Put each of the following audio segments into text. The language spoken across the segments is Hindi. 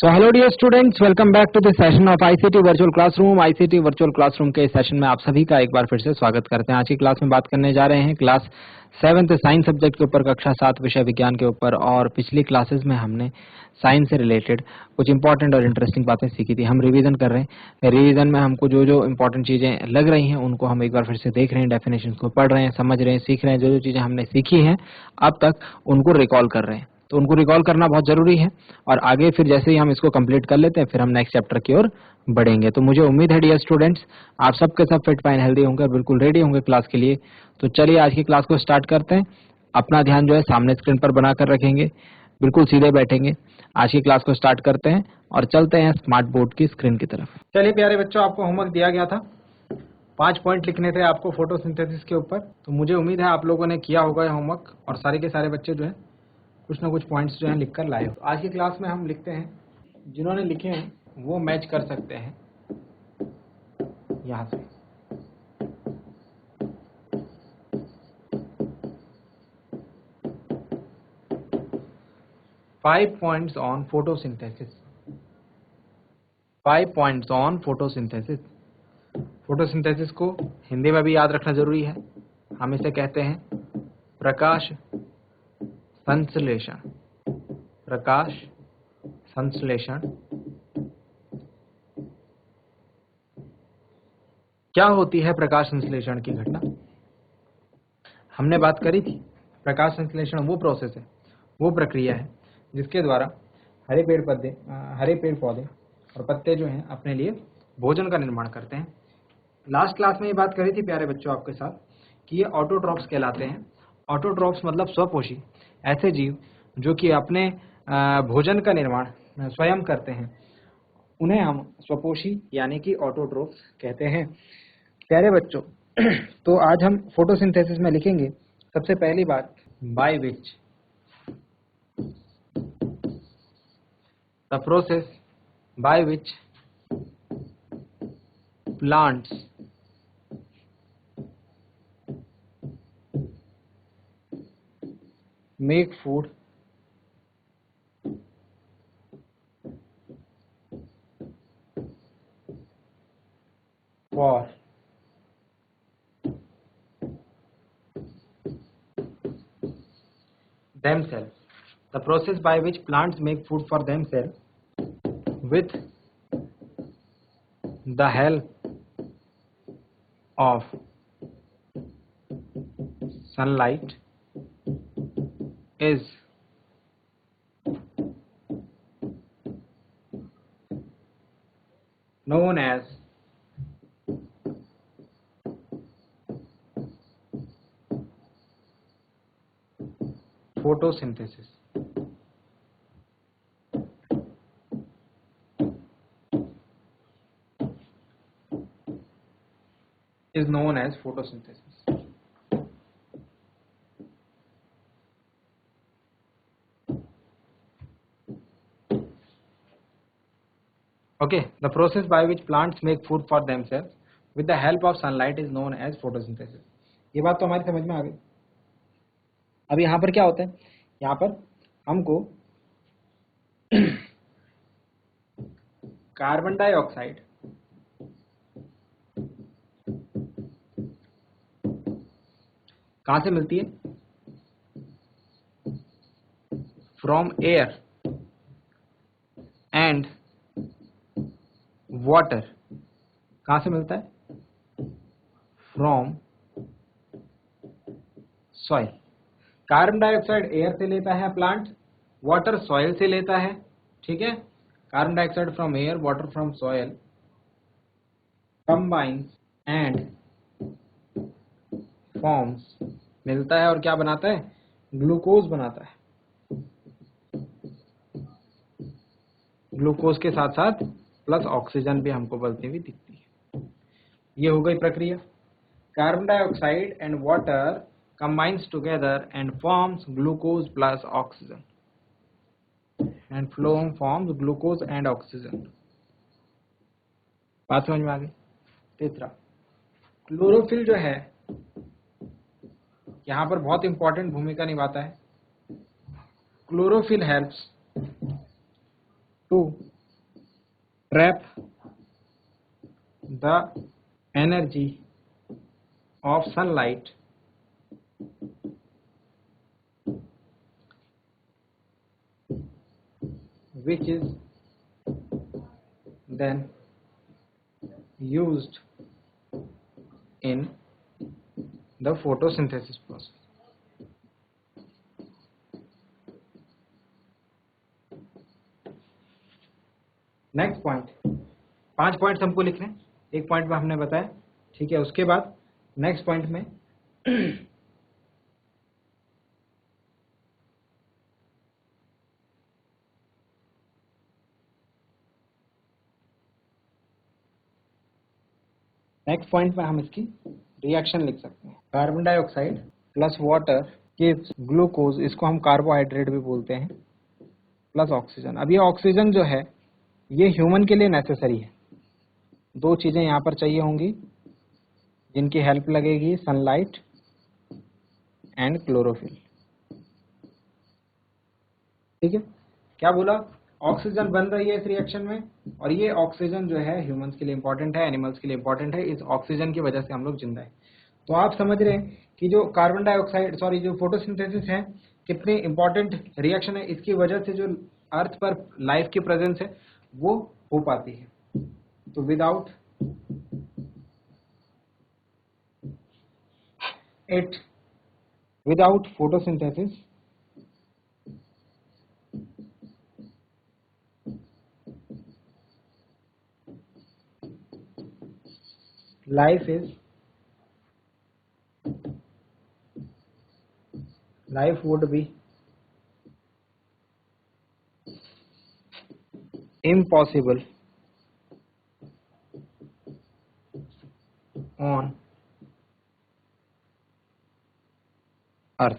So hello dear students, welcome back to the session of ICT Virtual Classroom। ICT Virtual Classroom के सेशन में आप सभी का एक बार फिर से स्वागत करते हैं। आज की क्लास में बात करने जा रहे हैं क्लास 7th साइंस सब्जेक्ट के ऊपर, कक्षा 7 विषय विज्ञान के ऊपर। और पिछली क्लासेस में हमने साइंस से रिलेटेड कुछ इंपॉर्टेंट और इंटरेस्टिंग बातें सीखी थी। हम रिवीजन कर रहे हैं। रिवीजन में हमको जो जो इंपॉर्टेंट चीजें लग रही हैं उनको हम एक बार फिर से देख रहे हैं, डेफिनेशन को पढ़ रहे हैं, समझ रहे हैं, सीख रहे हैं। जो जो चीजें हमने सीखी हैं अब तक उनको रिकॉल कर रहे हैं। तो उनको रिकॉल करना बहुत जरूरी है और आगे फिर जैसे ही हम इसको कंप्लीट कर लेते हैं फिर हम नेक्स्ट चैप्टर की ओर बढ़ेंगे। तो मुझे उम्मीद है डियर स्टूडेंट्स आप सबके सब फिट फाइन हेल्दी होंगे और बिल्कुल रेडी होंगे क्लास के लिए। तो चलिए आज की क्लास को स्टार्ट करते हैं। अपना ध्यान जो है सामने स्क्रीन पर बनाकर रखेंगे, बिल्कुल सीधे बैठेंगे। आज की क्लास को स्टार्ट करते हैं और चलते हैं स्मार्ट बोर्ड की स्क्रीन की तरफ। चलिए प्यारे बच्चों, आपको होमवर्क दिया गया था, 5 पॉइंट लिखने थे आपको फोटोसिंथेसिस के ऊपर। तो मुझे उम्मीद है आप लोगों ने किया होगा होमवर्क और सारे के सारे बच्चे जो है कुछ ना कुछ पॉइंट्स जो है लिखकर लाए हो। आज की क्लास में हम लिखते हैं, जिन्होंने लिखे हैं वो मैच कर सकते हैं यहां से। Five points on photosynthesis. 5 points on photosynthesis. Photosynthesis को हिंदी में भी याद रखना जरूरी है। हम इसे कहते हैं प्रकाश संश्लेषण। प्रकाश संश्लेषण। क्या होती है प्रकाश संश्लेषण की घटना? हमने बात करी थी प्रकाश संश्लेषण वो प्रोसेस है, वो प्रक्रिया है जिसके द्वारा हरे पेड़ पौधे और पत्ते जो हैं अपने लिए भोजन का निर्माण करते हैं। लास्ट क्लास में ये बात करी थी प्यारे बच्चों आपके साथ कि ये ऑटोट्रॉफ्स कहलाते हैं। ऑटोट्रॉफ्स मतलब स्वपोषी, ऐसे जीव जो कि अपने भोजन का निर्माण स्वयं करते हैं, उन्हें हम स्वपोषी यानी कि ऑटोट्रॉफ्स कहते हैं। प्यारे बच्चों तो आज हम फोटोसिंथेसिस में लिखेंगे सबसे पहली बात, by which the process by which plants make food for themselves. The process by which plants make food for themselves with the help of sunlight is known as photosynthesis. Is known as photosynthesis. Okay, the process by which plants make food for themselves with the help of sunlight is known as photosynthesis. ये बात तो हमारी समझ में आ गई। अब यहाँ पर क्या होता है, यहाँ पर हमको कार्बन डाइऑक्साइड कहां से मिलती है? From air and water. कहां से मिलता है? From soil. Carbon dioxide air से लेता है प्लांट, वाटर सॉइल से लेता है। ठीक है, carbon dioxide from air, water from soil, combines and forms, मिलता है और क्या बनाता है? ग्लूकोज बनाता है। ग्लूकोज के साथ साथ प्लस ऑक्सीजन भी हमको बनती हुई दिखती है। ये हो गई प्रक्रिया। Carbon dioxide and water combines together and forms glucose plus oxygen, and phloem forms glucose and oxygen. बात समझ में आ गई। तीसरा, क्लोरोफिल जो है यहाँ पर बहुत इंपॉर्टेंट भूमिका निभाता है। Chlorophyll helps to trap the energy of sunlight which is then used in the photosynthesis process. Next point, 5 points हमको लिखने हैं, एक पॉइंट में हमने बताया, ठीक है। उसके बाद नेक्स्ट पॉइंट में नेक्स्ट पॉइंट में हम इसकी रिएक्शन लिख सकते हैं। Carbon dioxide plus water gives glucose, इसको हम कार्बोहाइड्रेट भी बोलते हैं, प्लस ऑक्सीजन। अब ये ऑक्सीजन जो है ये ह्यूमन के लिए नेसेसरी है। 2 चीजें यहाँ पर चाहिए होंगी जिनकी हेल्प लगेगी, सनलाइट एंड क्लोरोफिल, ठीक है। क्या बोला, ऑक्सीजन बन रही है इस रिएक्शन में, और ये ऑक्सीजन जो है ह्यूमंस के लिए इंपॉर्टेंट है, एनिमल्स के लिए इंपॉर्टेंट है। इस ऑक्सीजन की वजह से हम लोग जिंदा है। तो आप समझ रहे हैं कि जो कार्बन डाइऑक्साइड जो फोटोसिंथेसिस है कितनी इंपॉर्टेंट रिएक्शन है। इसकी वजह से जो अर्थ पर लाइफ की प्रेजेंस है वो हो पाती है। तो without photosynthesis life would be impossible on अर्थ।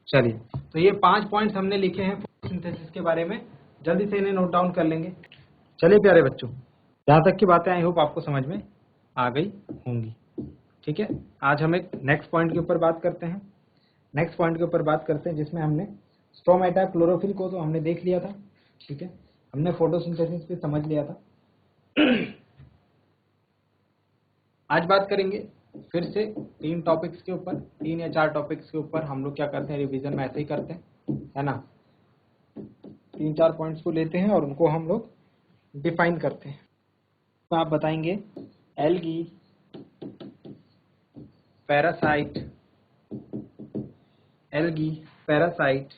चलिए, तो ये 5 पॉइंट्स हमने लिखे हैं फोटोसिंथेसिस के बारे में, जल्दी से इन्हें नोट डाउन कर लेंगे। चलिए प्यारे बच्चों, यहाँ तक की बातें आई होप आपको समझ में आ गई होंगी, ठीक है। आज हम एक नेक्स्ट पॉइंट के ऊपर बात करते हैं। नेक्स्ट पॉइंट के ऊपर बात करते हैं जिसमें हमने स्ट्रोमेटा, क्लोरोफिल को तो हमने देख लिया था, ठीक है। हमने फोटोसिंथेसिस भी समझ लिया था। आज बात करेंगे फिर से 3 टॉपिक्स के ऊपर, 3 या 4 टॉपिक्स के ऊपर। हम लोग क्या करते हैं, रिवीजन में ऐसे ही करते हैं, है ना। 3-4 पॉइंट्स को लेते हैं और उनको हम लोग डिफाइन करते हैं। तो आप बताएंगे algae, parasite, algae, parasite,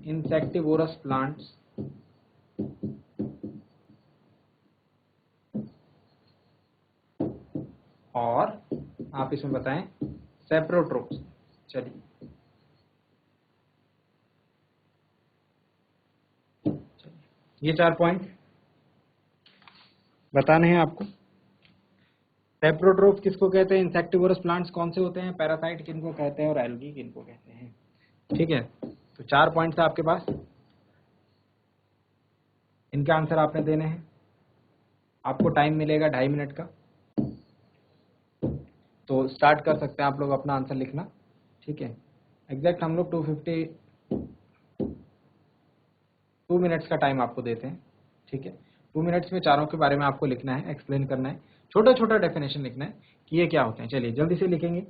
insectivorous plants, और आप इसमें बताएं सेप्रोट्रोप्स। चलिए, ये 4 पॉइंट बताने हैं आपको। सेप्रोट्रोप्स किसको कहते हैं, इंसेक्टिवोरस प्लांट्स कौन से होते हैं, पैरासाइट किनको कहते हैं, और एल्गी किनको कहते हैं, ठीक है। तो 4 पॉइंट्स आपके पास, इनके आंसर आपने देने हैं। आपको टाइम मिलेगा 2.5 मिनट का, तो स्टार्ट कर सकते हैं आप लोग अपना आंसर लिखना, ठीक है। एग्जैक्ट हम लोग 2 मिनट्स का टाइम आपको देते हैं, ठीक है। 2 मिनट्स में चारों के बारे में आपको लिखना है, एक्सप्लेन करना है, छोटा छोटा डेफिनेशन लिखना है कि ये क्या होते हैं। चलिए जल्दी से लिखेंगे।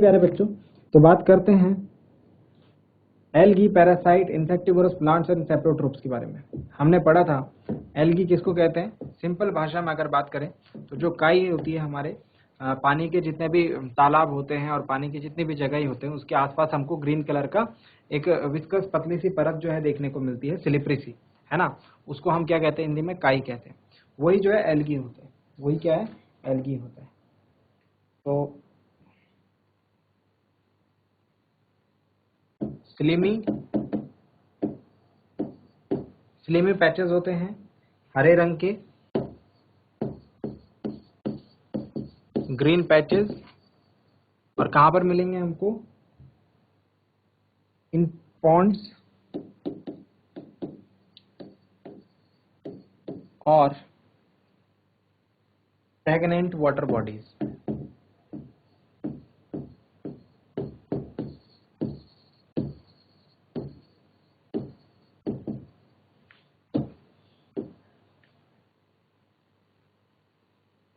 प्यारे बच्चों, तो बात करते हैं algae, parasite, insectivorous plants and saprotrophs के बारे में। हमने पढ़ा था एल्गी किसको कहते हैं। सिंपल भाषा में अगर बात करें तो जो काई होती है हमारे पानी के जितने भी तालाब होते हैं और पानी की जितनी भी जगह होते हैं उसके आसपास हमको ग्रीन कलर का एक विस्कस पतली सी परत जो है देखने को मिलती है, स्लिपरी सी, है ना। उसको हम क्या कहते हैं हिंदी में, काई कहते हैं। वही जो है एल्गी होता है, वही क्या है, एल्गी होता है। तो स्लिमी पैचेस होते हैं हरे रंग के, ग्रीन पैचेस, और कहां पर मिलेंगे हमको, इन पॉन्ड्स और स्टैग्नेंट वाटर बॉडीज।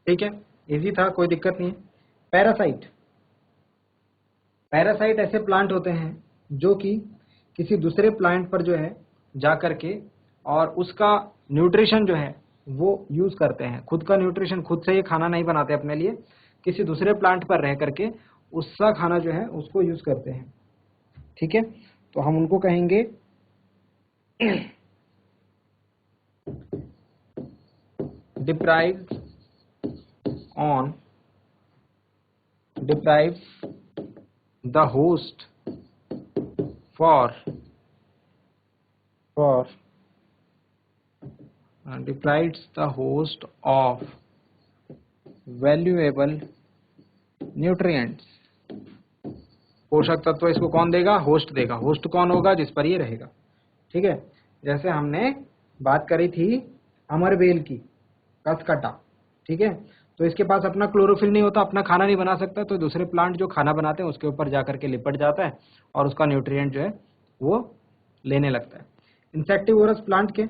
ठीक है, इजी था, कोई दिक्कत नहीं है। पैरासाइट, पैरासाइट ऐसे प्लांट होते हैं जो कि किसी दूसरे प्लांट पर जो है जा करके और उसका न्यूट्रिशन जो है वो यूज करते हैं। खुद का न्यूट्रिशन, खुद से ये खाना नहीं बनाते अपने लिए, किसी दूसरे प्लांट पर रह करके उसका खाना जो है उसको यूज करते हैं। ठीक है, तो हम उनको कहेंगे deprives the host for deprives the host of valuable nutrients। पोषक तत्व इसको कौन देगा, होस्ट देगा। होस्ट कौन होगा, जिस पर ये रहेगा। ठीक है, जैसे हमने बात करी थी अमरबेल की, कसकटा। ठीक है, तो इसके पास अपना क्लोरोफिल नहीं होता, अपना खाना नहीं बना सकता, तो दूसरे प्लांट जो खाना बनाते हैं उसके ऊपर जाकर के लिपट जाता है और उसका न्यूट्रिएंट जो है वो लेने लगता है। इंसेक्टिवोरस प्लांट के,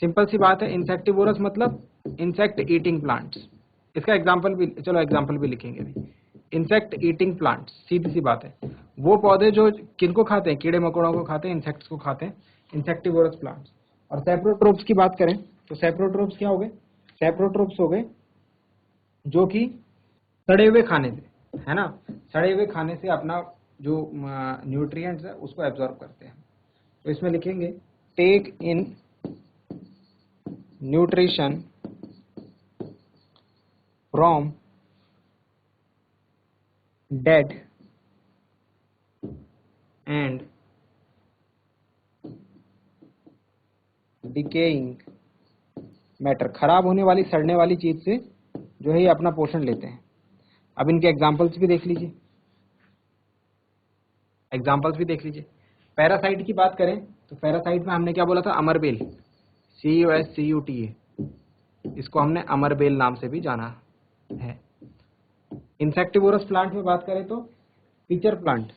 सिंपल सी बात है, इंसेक्टिवोरस मतलब इंसेक्ट ईटिंग प्लांट्स। इसका एग्जाम्पल भी, चलो एग्जाम्पल भी लिखेंगे अभी। इंसेक्ट ईटिंग प्लांट्स, सीधी सी बात है, वो पौधे जो किनको खाते हैं, कीड़े मकोड़ों को खाते हैं, इंसेक्ट्स को खाते हैं, इंसेक्टिवोरस प्लांट्स। और सेप्रोट्रोप्स की बात करें तो सेप्रोट्रोप्स क्या हो गए, सेप्रोट्रोप्स हो गए जो कि सड़े हुए खाने से, है ना, सड़े हुए खाने से अपना जो न्यूट्रिएंट्स है उसको एब्जॉर्ब करते हैं। तो इसमें लिखेंगे take in nutrition from dead and decaying matter. खराब होने वाली, सड़ने वाली चीज से जो है ये अपना पोषण लेते हैं। अब इनके एग्जाम्पल्स भी देख लीजिए, एग्जाम्पल्स भी देख लीजिए। पैरासाइट की बात करें तो पैरासाइट में हमने क्या बोला था, अमरबेल, CUSCUTA, इसको हमने अमरबेल नाम से भी जाना है। इंसेक्टिवोरस प्लांट में बात करें तो पिचर प्लांट,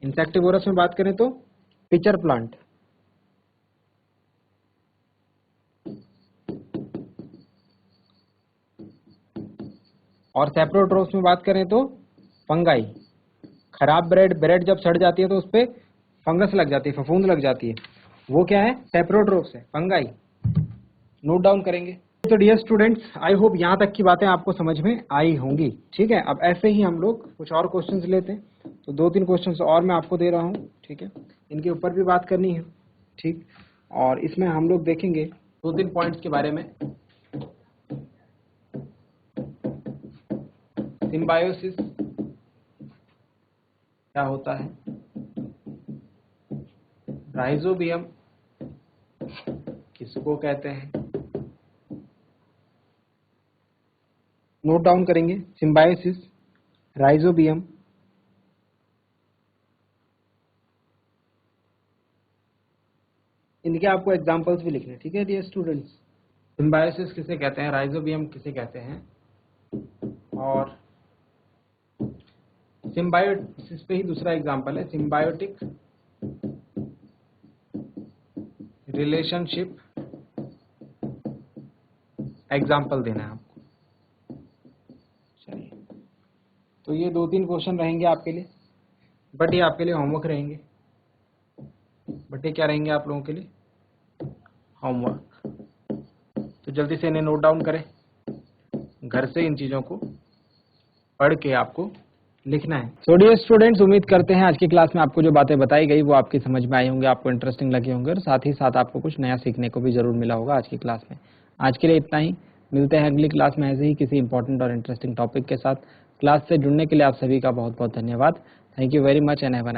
इंसेक्टिवोरस में बात करें तो पिचर प्लांट। और सेप्रोट्रोप्स में बात करें तो फंगाई। खराब ब्रेड जब सड़ जाती है तो उस पर फंगस लग जाती है, फफूंद लग जाती है, वो क्या है, सेप्रोट्रोप्स है, फंगाई। नोट डाउन करेंगे। तो डियर स्टूडेंट्स, आई होप यहाँ तक की बातें आपको समझ में आई होंगी। ठीक है, अब ऐसे ही हम लोग कुछ और क्वेश्चंस लेते हैं। तो 2-3 क्वेश्चंस और मैं आपको दे रहा हूँ, ठीक है, इनके ऊपर भी बात करनी है। ठीक, और इसमें हम लोग देखेंगे 2-3 पॉइंट्स के बारे में। सिम्बायोसिस क्या होता है, राइजोबियम किसको कहते हैं, नोट डाउन करेंगे। सिम्बायोसिस, राइजोबियम, इनके आपको एग्जांपल्स भी लिखने, ठीक है डियर स्टूडेंट्स। सिम्बायोसिस किसे कहते हैं, राइजोबियम किसे कहते हैं, और सिम्बायोसिस पे ही दूसरा एग्जांपल है, सिम्बायोटिक रिलेशनशिप, एग्जांपल देना है आपको। चलिए, तो ये 2-3 क्वेश्चन रहेंगे आपके लिए, बट ये आपके लिए होमवर्क रहेंगे। बट ये क्या रहेंगे आप लोगों के लिए? होमवर्क। तो जल्दी से इन्हें नोट डाउन करें, घर से इन चीज़ों को पढ़ के आपको लिखना है। सो डियर स्टूडेंट्स, उम्मीद करते हैं आज की क्लास में आपको जो बातें बताई गई वो आपकी समझ में आई होंगी, आपको इंटरेस्टिंग लगी होंगी और साथ ही साथ आपको कुछ नया सीखने को भी जरूर मिला होगा आज की क्लास में। आज के लिए इतना ही, मिलते हैं अगली क्लास में ऐसे ही किसी इंपॉर्टेंट और इंटरेस्टिंग टॉपिक के साथ। क्लास से जुड़ने के लिए आप सभी का बहुत बहुत धन्यवाद। Thank you very much and have a nice